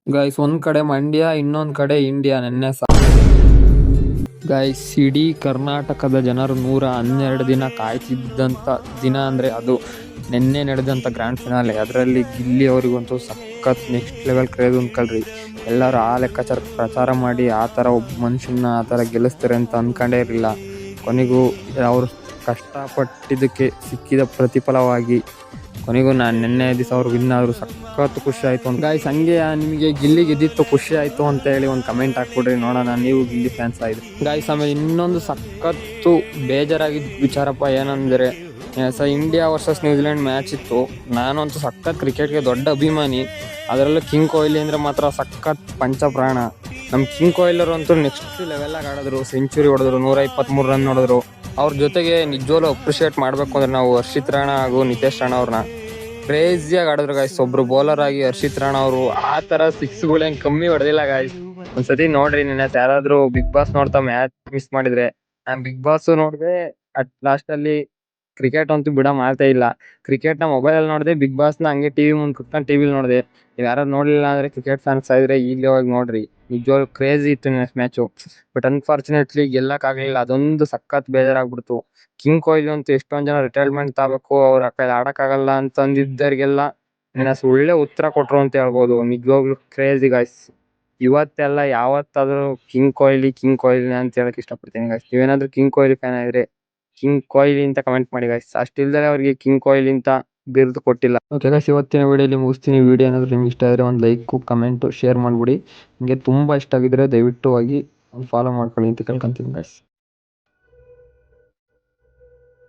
Guys, ಒಂದ್ ಕಡೆ ಮಂಡ್ಯ, ಇನ್ನೊಂದ್ ಕಡೆ ಇಂಡಿಯಾ. ಗೈಸ್, ಇಡೀ ಕರ್ನಾಟಕದ ಜನರು 112 ದಿನ ಕಾಯ್ತಿದ್ದಂಥ ದಿನ ಅಂದರೆ ಅದು ನಿನ್ನೆ ನಡೆದಂಥ ಗ್ರ್ಯಾಂಡ್ ಫಿನಾಲೆ. ಅದರಲ್ಲಿ ಗಿಲ್ಲಿ ಅವರಿಗಂತೂ ಸಖತ್ ನೆಕ್ಸ್ಟ್ ಲೆವೆಲ್ ಕ್ರೇಜ್ ಅಂದ್ಕೊಳ್ರಿ. ಎಲ್ಲರೂ ಆ ಲೆಕ್ಕಾಚಾರ ಪ್ರಚಾರ ಮಾಡಿ ಆ ಥರ ಒಬ್ಬ ಮನುಷ್ಯನ ಆ ಥರ ಗೆಲ್ಲಿಸ್ತಾರೆ ಅಂತ ಅಂದ್ಕೊಂಡೇ ಇರಲಿಲ್ಲ. ಕೊನೆಗೂ ಅವರು ಕಷ್ಟಪಟ್ಟಿದ್ದಕ್ಕೆ ಸಿಕ್ಕಿದ ಪ್ರತಿಫಲವಾಗಿ ಕೊನೆಗೂ ನಾನು ನಿನ್ನೆ ದಿವಸ ಅವ್ರು ವಿನ್ ಆದರೂ ಸಖತ್ ಖುಷಿ ಆಯಿತು. ಒಂದು ಗಾಯ್ಸ್, ಹಂಗೆ ನಿಮಗೆ ಗಿಲ್ಲಿ ಗೆದ್ದಿತ್ತು ಖುಷಿ ಆಯಿತು ಅಂತ ಹೇಳಿ ಒಂದು ಕಮೆಂಟ್ ಹಾಕ್ಬಿಡ್ರಿ ನೋಡೋಣ, ನೀವು ಗಿಲ್ಲಿ ಫ್ಯಾನ್ಸ್ ಆಯಿತು ಗಾಯ್ಸ್. ಆಮೇಲೆ ಇನ್ನೊಂದು ಸಖತ್ತು ಬೇಜಾರಾಗಿದ್ದ ವಿಚಾರಪ್ಪ ಏನಂದರೆ, ಇಂಡಿಯಾ ವರ್ಸಸ್ ನ್ಯೂಜಿಲೆಂಡ್ ಮ್ಯಾಚ್ ಇತ್ತು. ನಾನಂತೂ ಸಖತ್ ಕ್ರಿಕೆಟ್ಗೆ ದೊಡ್ಡ ಅಭಿಮಾನಿ. ಅದರಲ್ಲೂ ಕಿಂಗ್ ಕೊಹ್ಲಿ ಅಂದರೆ ಮಾತ್ರ ಸಖತ್ ಪಂಚಪ್ರಾಣ. ನಮ್ಮ ಕಿಂಗ್ ಕೊಹ್ಲಿಯವರು ಅಂತೂ ನೆಕ್ಸ್ಟ್ ಲೆವೆಲ್ಲಾಗಿ ಆಡಿದ್ರು, ಸೆಂಚುರಿ ಹೊಡೆದ್ರು, 123 ರನ್ ಹೊಡೆದ್ರು. ಅವ್ರ ಜೊತೆಗೆ ನಿಜವಾಗ್ಲೂ ಅಪ್ರಿಷಿಯೇಟ್ ಮಾಡಬೇಕು ಅಂದರೆ ನಾವು ಹರ್ಷಿತ್ ರಾಣಾ ಹಾಗೂ ನಿತೇಶ್ ರಾಣಾ ಅವ್ರನ್ನ ಕ್ರೇಜಿಯಾಗಿ ಆಡಿದ್ರು ಗಾಯ್ಸ್. ಒಬ್ರು ಬೌಲರ್ ಆಗಿ ಹರ್ಷಿತ್ ರಾಣಾ ಅವರು ಆ ಥರ ಸಿಕ್ಸ್ಗಳು ಹೆಂಗೆ ಕಮ್ಮಿ ಹೊಡೆದಿಲ್ಲ ಗಾಯ್ಸ್. ಒಂದ್ಸತಿ ನೋಡ್ರಿ, ನಿನ್ನೆ ಯಾರಾದರೂ ಬಿಗ್ ಬಾಸ್ ನೋಡ್ತಾ ಮ್ಯಾಚ್ ಮಿಸ್ ಮಾಡಿದ್ರೆ, ನಾನು ಬಿಗ್ ಬಾಸ್ ನೋಡಿದೆ. ಅಟ್ ಲಾಸ್ಟಲ್ಲಿ ಕ್ರಿಕೆಟ್ ಅಂತೂ ಬಿಡೋ ಮಾತೇ ಇಲ್ಲ. ಕ್ರಿಕೆಟ್ನ ಮೊಬೈಲಲ್ಲಿ ನೋಡಿದೆ, ಬಿಗ್ ಬಾಸ್ನ ಹಂಗೆ ಟಿವಿ ಮುಂದೆ ಕುತ್ಕೊಂಡು ಟಿವಿಲಿ ನೋಡಿದೆ. ನೀವು ಯಾರು ನೋಡಲಿಲ್ಲ ಅಂದರೆ ಕ್ರಿಕೆಟ್ ಫ್ಯಾನ್ಸ್ ಆಗಿದ್ರೆ ಈಗಲೇ ಹೋಗಿ ನೋಡ್ರಿ. ನಿಜವಾಗ್ಲೂ ಕ್ರೇಜಿ ಇತ್ತು ಮ್ಯಾಚು. But unfortunately ಗೆಲ್ಲಕ್ಕಾಗಲಿಲ್ಲ. ಅದೊಂದು ಸಖತ್ ಬೇಜಾರಾಗ್ಬಿಡ್ತು. ಕಿಂಗ್ ಕೊಹ್ಲಿ ಅಂತೂ ಎಷ್ಟೊಂದು ಜನ ರಿಟೈರ್ಮೆಂಟ್ ತಗೋಬೇಕು, ಅವ್ರ ಕೈಲಿ ಆಡೋಕ್ಕಾಗಲ್ಲ ಅಂತಂದಿದ್ದರಿಗೆಲ್ಲ ಒಳ್ಳೆ ಉತ್ತರ ಕೊಟ್ಟರು ಅಂತ ಹೇಳ್ಬೋದು. ನಿಜವಾಗ್ಲೂ ಕ್ರೇಜಿ ಗಾಯ್ಸ್. ಇವತ್ತೆಲ್ಲ ಯಾವತ್ತಾದರೂ ಕಿಂಗ್ ಕೊಹ್ಲಿ ಅಂತ ಹೇಳಕ್ ಇಷ್ಟಪಡ್ತೀನಿ ಗಾಯ್ಸ್. ನೀವೇನಾದರೂ ಕಿಂಗ್ ಕೊಹ್ಲಿ ಫ್ಯಾನ್ ಆಗಿದ್ರೆ ಕಿಂಗ್ ಕೊಹ್ಲಿ ಅಂತ ಕಮೆಂಟ್ ಮಾಡಿ ಗಾಯ್ಸ್. ಅಷ್ಟಿಲ್ದರೆ ಅವ್ರಿಗೆ ಕಿಂಗ್ ಕೊಹ್ಲಿ ಅಂತ ಬಿರುದು ಕೊಟ್ಟಿಲ್ಲ. ಓಕೆ ಗಾಯ್ಸ್, ಇವತ್ತಿನ ವಿಡಿಯೋಲಿ ಮುಗಿಸ್ತೀನಿ. ವಿಡಿಯೋ ಏನಾದರೂ ನಿಮ್ಗೆ ಇಷ್ಟ ಆದರೆ ಒಂದು ಲೈಕು, ಕಮೆಂಟು, ಶೇರ್ ಮಾಡಿಬಿಡಿ. ನಿಮಗೆ ತುಂಬ ಇಷ್ಟ ಆಗಿದ್ರೆ ದಯವಿಟ್ಟು ಆಗಿ ಫಾಲೋ ಮಾಡ್ಕೊಳ್ಳಿ ಅಂತ ಕೇಳ್ಕೊಂತೀನಿ ಗಾಯ್ಸ್.